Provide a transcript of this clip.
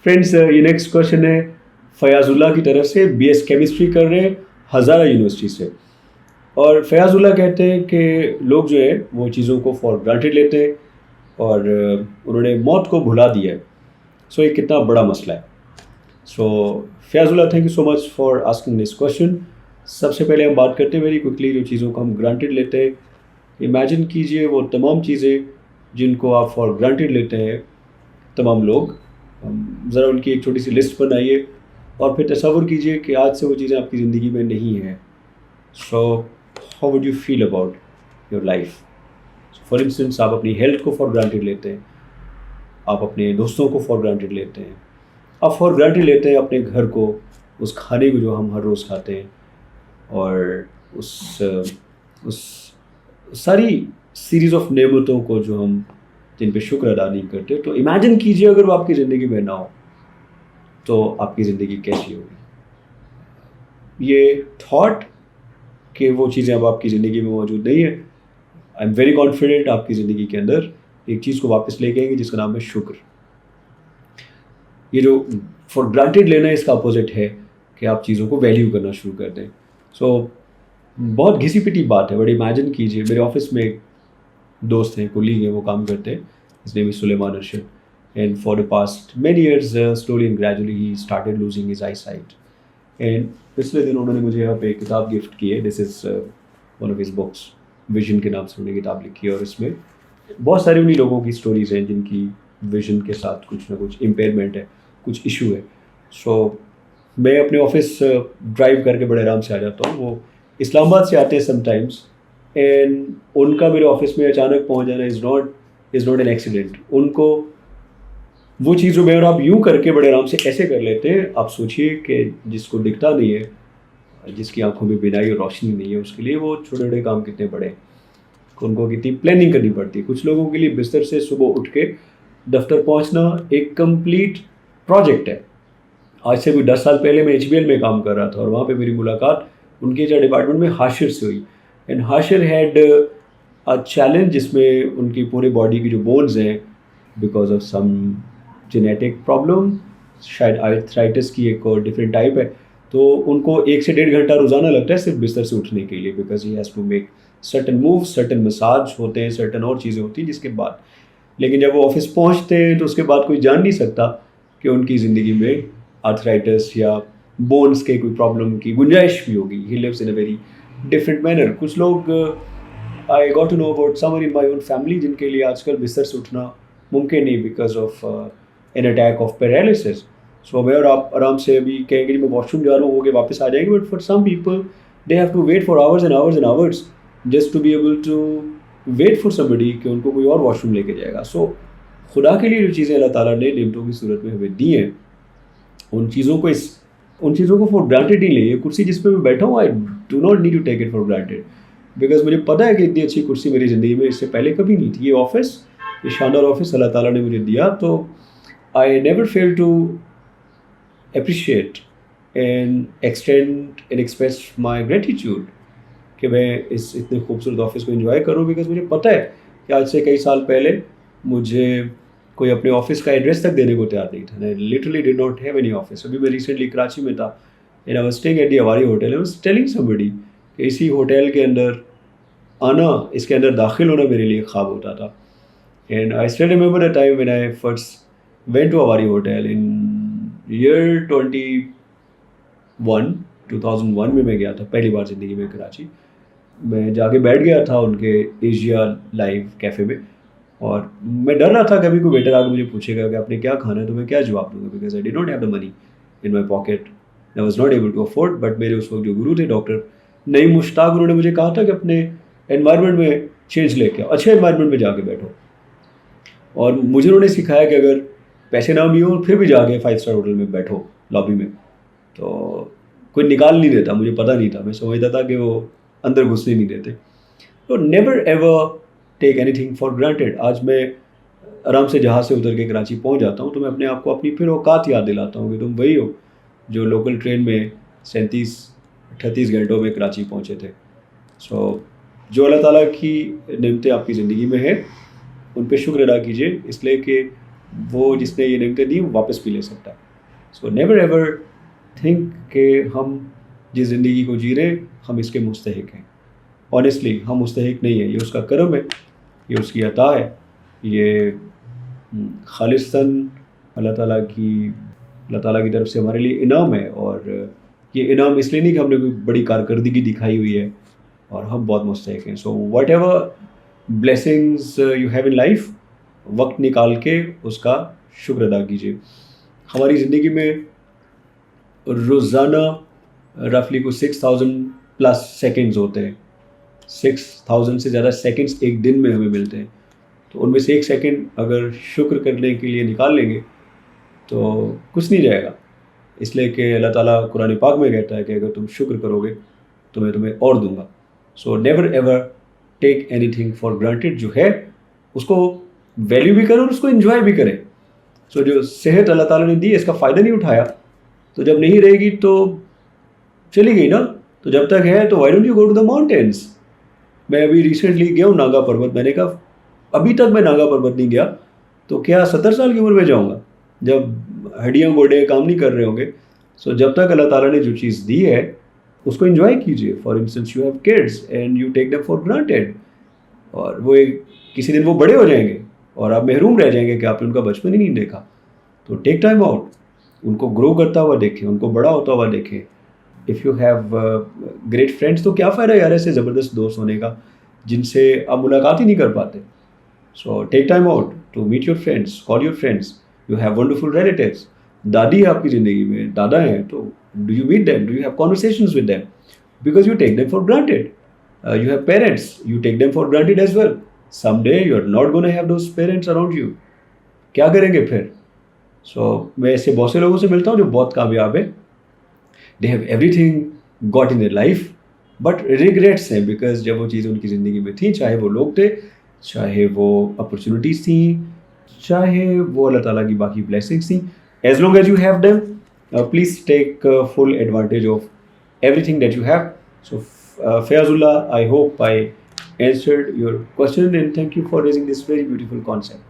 Friends, ये next question है फयाजुल्ला की तरफ से, बीएस केमिस्ट्री कर रहे हैं हज़ारा यूनिवर्सिटी से। और फयाजुल्ला कहते हैं कि लोग जो है वो चीज़ों को फॉर ग्रांटेड लेते हैं और उन्होंने मौत को भुला दिया है। सो ये कितना बड़ा मसला है। So Fayazullah, thank you so much for asking this question. सबसे पहले हम बात करते हैं वेरी क्विकली जो चीज़ों को हम ग्रांटेड लेते हैं। इमेजिन कीजिए वो तमाम चीज़ें जिनको आप फॉर ग्रांटेड लेते हैं, तमाम लोग, ज़रा उनकी एक छोटी सी लिस्ट बनाइए और फिर तसव्वुर कीजिए कि आज से वो चीज़ें आपकी ज़िंदगी में नहीं हैं। So how would you feel about your life? For instance, आप अपनी हेल्थ को फॉर ग्रांटेड लेते हैं, आप अपने दोस्तों को फॉर ग्रांटेड लेते हैं, आप फॉर ग्रांटेड लेते हैं अपने घर को, उस खाने को जो हम हर रोज़ खाते हैं, और उस सारी सीरीज़ ऑफ नेमतों को जो हम जिन पे शुक्र अदा नहीं करते। तो इमेजिन कीजिए अगर वो आपकी ज़िंदगी में ना हो तो आपकी ज़िंदगी कैसी होगी। ये थॉट कि वो चीज़ें अब आपकी ज़िंदगी में मौजूद नहीं है, आई एम वेरी कॉन्फिडेंट आपकी ज़िंदगी के अंदर एक चीज़ को वापस लेके आएंगे जिसका नाम है शुक्र। ये जो फॉर ग्रांटेड लेना है इसका अपोजिट है कि आप चीज़ों को वैल्यू करना शुरू कर दें। सो बहुत घिसी पिटी बात है, बट इमेजिन कीजिए मेरे ऑफिस में एक दोस्त हैं, कोलीग हैं, वो काम करते हैं, his name is Suleman Arshad, and for the past many years slowly and gradually he started losing his eyesight, and पिछले दिन उन्होंने मुझे यहाँ पे किताब गिफ्ट की है। This is one of his books, vision के नाम से उन्होंने किताब लिखी है, और इसमें बहुत सारी उन्हीं लोगों की स्टोरीज़ हैं जिनकी विजन के साथ कुछ ना कुछ इम्पेयरमेंट है, कुछ इशू है। सो मैं अपने ऑफिस ड्राइव करके बड़े आराम से आ जाता हूँ। वो इस्लामाबाद से आते हैं समटाइम्स, एंड उनका मेरे ऑफिस में अचानक पहुँच जाना इज़ नॉट एन एक्सीडेंट। उनको वो चीज़ जो मैं और आप यूँ करके बड़े आराम से ऐसे कर लेते हैं, आप सोचिए कि जिसको दिखता नहीं है, जिसकी आंखों में बिनाई और रोशनी नहीं है, उसके लिए वो छोटे छोटे काम कितने बड़े हैं, उनको कितनी प्लानिंग करनी पड़ती है। कुछ लोगों के लिए बिस्तर से सुबह उठ के दफ्तर पहुँचना एक कंप्लीट प्रोजेक्ट है। आज से कोई 10 साल पहले मैं HBL में काम कर रहा था और वहाँ पे मेरी मुलाकात उनके जो डिपार्टमेंट में हाशिर से हुई, and Hashir had a challenge जिसमें उनकी पूरे बॉडी की जो बोन्स हैं, because of some genetic problem, शायद आर्थराइटिस की एक और डिफरेंट टाइप है, तो उनको 1 से 1.5 घंटा रोज़ाना लगता है सिर्फ बिस्तर से उठने के लिए, because he has to make certain move, certain massage होते हैं, सर्टन और चीज़ें होती हैं जिसके बाद। लेकिन जब वो ऑफिस पहुँचते हैं तो उसके बाद कोई जान नहीं सकता कि उनकी ज़िंदगी में आर्थराइटिस या बोन्स के कोई प्रॉब्लम की गुंजाइश भी होगी। He lives in a very different manner. कुछ लोग, I got to know about someone in my own family जिनके लिए आजकल बिस्तर से उठना मुमकिन नहीं because of an attack of paralysis. So मैं और आप आराम से अभी कहेंगे कि मैं वॉशरूम जा रहा हूँ, हो गए वापस आ जाएंगे, but for some people they have to wait for hours and hours and hours just to be able to wait for somebody कि उनको कोई और वॉशरूम लेके जाएगा। सो खुदा के लिए जो चीज़ें अल्लाह ताला ने नेमतों की सूरत में हमें दी हैं, उन चीज़ों को फॉर ग्रांटेड नहीं ले। ये कुर्सी जिस पे मैं बैठा हूँ, I do not need to take it for granted, because मुझे पता है कि इतनी अच्छी कुर्सी मेरी ज़िंदगी में इससे पहले कभी नहीं थी। ये ऑफिस, ये शानदार ऑफिस अल्लाह ताला ने मुझे दिया, तो I never fail to appreciate and extend and express my gratitude कि मैं इस इतने खूबसूरत ऑफिस को एंजॉय करूँ, बिकॉज मुझे पता है कि आज से कई साल पहले मुझे कोई अपने ऑफिस का एड्रेस तक देने को तैयार नहीं था। I literally did not have any office. अभी मैं रिसेंटली कराची में था, and I was staying at the Avari hotel, I was telling somebody कि इसी होटल के अंदर आना, इसके अंदर दाखिल होना मेरे लिए ख्वाब होता था। And I still remember the time when I first went to Avari hotel in year 2001 में मैं गया था पहली बार ज़िंदगी में कराची। मैं जाके बैठ गया था उनके एशिया लाइव कैफ़े में, और मैं डर रहा था कभी कोई वेटर आकर मुझे पूछेगा कि आपने क्या खाना है, तो मैं क्या जवाब दूंगा, because I did not have the money in my pocket, I was not able to afford. But मेरे उस वक्त जो गुरु थे डॉक्टर नईम मुश्ताक, उन्होंने मुझे कहा था कि अपने एनवायरनमेंट में चेंज लेके आओ, अच्छे एनवायरनमेंट में जाके बैठो। और मुझे उन्होंने सिखाया कि अगर पैसे ना भी हो फिर भी जाके 5 स्टार होटल में बैठो लॉबी में, तो कोई निकाल नहीं देता। मुझे पता नहीं था, मैं समझता था कि वो अंदर घुसने नहीं देते। तो never ever take anything for granted. आज मैं आराम से जहाज़ से उतर के कराची पहुंच जाता हूं तो मैं अपने आप को अपनी फिर औकात याद दिलाता हूं कि तुम वही हो जो लोकल ट्रेन में 37-38 घंटों में कराची पहुंचे थे। सो जो अल्लाह ताला की नेमतें आपकी ज़िंदगी में है उन पे शुक्र अदा कीजिए, इसलिए कि وہ جس نے یہ نعمتیں دی وہ واپس بھی لے سکتا ہے. سو نیور ایور تھنک کہ ہم جس زندگی کو جی رہے ہیں ہم اس کے مستحق ہیں. آنیسٹلی ہم مستحق نہیں ہیں. یہ اس کا کرم ہے, یہ اس کی عطا ہے, یہ خالصتاً اللہ تعالیٰ کی طرف سے ہمارے لیے انعام ہے. اور یہ انعام اس لیے نہیں کہ ہم نے کوئی بڑی کارکردگی دکھائی ہوئی ہے اور ہم بہت مستحق ہیں. So what ever blessings you have in life, وقت نکال کے اس کا شکر ادا کیجیے. ہماری زندگی میں روزانہ رفلی کو 6000+ سیکنڈز ہوتے ہیں. 6000 سے زیادہ سیکنڈز ایک دن میں ہمیں ملتے ہیں. تو ان میں سے ایک سیکنڈ اگر شکر کرنے کے لیے نکال لیں گے تو کچھ نہیں جائے گا. اس لیے کہ اللہ تعالیٰ قرآن پاک میں کہتا ہے کہ اگر تم شکر کرو گے تو میں تمہیں اور دوں گا. So never ever take anything for granted. جو ہے اس کو ویلیو بھی کریں اور اس کو انجوائے بھی کریں. سو جو صحت اللہ تعالیٰ نے دی اس کا فائدہ نہیں اٹھایا تو جب نہیں رہے گی تو چلی گئی نا. تو جب تک ہے تو why don't you go to the mountains. میں ابھی ریسنٹلی گیا ہوں ناگا پروت. میں نے کہا ابھی تک میں ناگا پروت نہیں گیا تو کیا 70 سال کی عمر میں جاؤں گا جب ہڈیاں گوڑے کام نہیں کر رہے ہوں گے. سو جب تک اللہ تعالیٰ نے جو چیز دی ہے اس کو انجوائے کیجیے. For instance you have kids and you take them for granted, اور وہ کسی دن وہ بڑے ہو جائیں گے اور آپ محروم رہ جائیں گے کہ آپ نے ان کا بچپن ہی نہیں دیکھا. تو ٹیک ٹائم آؤٹ, ان کو گرو کرتا ہوا دیکھیں, ان کو بڑا ہوتا ہوا دیکھیں. If you have great friends تو کیا فائدہ یار ایسے زبردست دوست ہونے کا جن سے آپ ملاقات ہی نہیں کر پاتے. So take time out to meet your friends, call your friends. You have wonderful relatives. دادی ہے آپ کی زندگی میں, دادا ہیں, تو do you meet them, do you have conversations with them, because you take them for granted. You have parents, you take them for granted as well. Some day you are not gonna have those parents around you. کیا کریں گے پھر؟ سو میں ایسے بہت سے لوگوں سے ملتا ہوں جو بہت کامیاب ہے. They have everything got in their life but regrets ہیں, بیکاز جب وہ چیزیں ان کی زندگی میں تھیں, چاہے وہ لوگ تھے, چاہے وہ اپرچونیٹیز تھیں, چاہے وہ اللہ تعالیٰ کی باقی بلیسنگس تھیں, as long as you have them please take full advantage of everything that you have. So Fayaz اللہ, I hope I answered your question and thank you for raising this very beautiful concept.